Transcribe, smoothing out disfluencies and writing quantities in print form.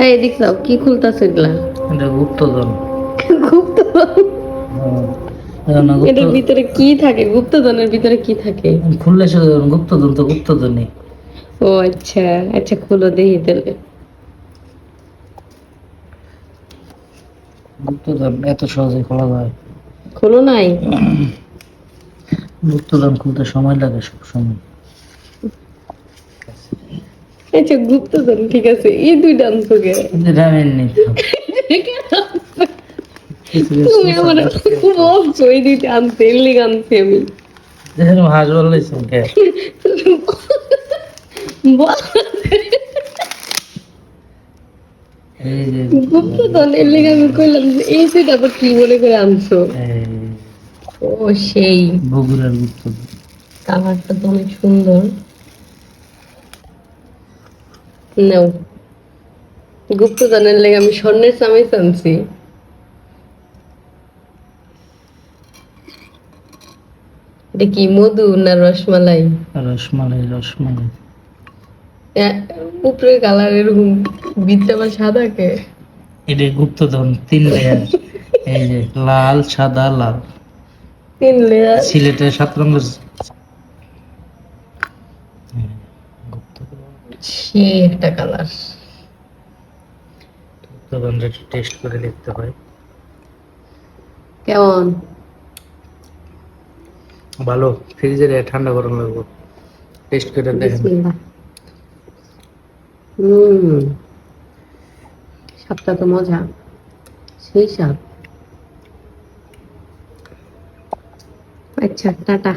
এই এদিক যাও, কি খুলতাছে এগুলা? এটা গুপ্তধন। গুপ্তধন? এটার ভিতরে কি থাকে? গুপ্তধনের ভিতরে কি থাকে? খুললে শুধু গুপ্তধন, তো গুপ্তধনই। ও আচ্ছা আচ্ছা, খুলো দেখি তাহলে। গুপ্তধন এত সহজে খোলা যায়? খোলো নাই? গুপ্তধন খুলতে সময় লাগে সব সময়। আচ্ছা গুপ্তধন ঠিক আছে, এই দুইটা আনছো কে? রামেন নেই তুমি আমার বলছো এই দুইটা আনতে, এর লিগে আনছি আমি। হাঁস বললেছেন কে? এই যে গুপ্তধন এর লিগে আমি কইলাম যে এই দুইটা আবার কি মনে করে আনছো? ও সেই বগুড়ার গুপ্তধন। কালারটা তো অনেক সুন্দর। নাও, গুপ্তধনের লেগে আমি স্বর্ণের চামিচ আনছি। এটা কি মধু না রসমালাই? রসমালাই, রসমালাই। উপরে কালার এরকম, ভিতরে আবার সাদা কে? এটা গুপ্তধন 3 লেয়ার। এই যে লাল, সাদা, লাল। 3 লেয়ার? সিলেটের 7 রঙের গুপ্তধন। সে একটা কালার। গুপ্তধনটা টেস্ট করে দেখতে হয়। কেমন? ভালো। ফ্রিজে ঠান্ডা গরম লাগবে, টেস্ট করে দেখেন। বিসমিল্লাহ। হুম, স্বাদটা তো মজা, সেই স্বাদ। আচ্ছা টাটা।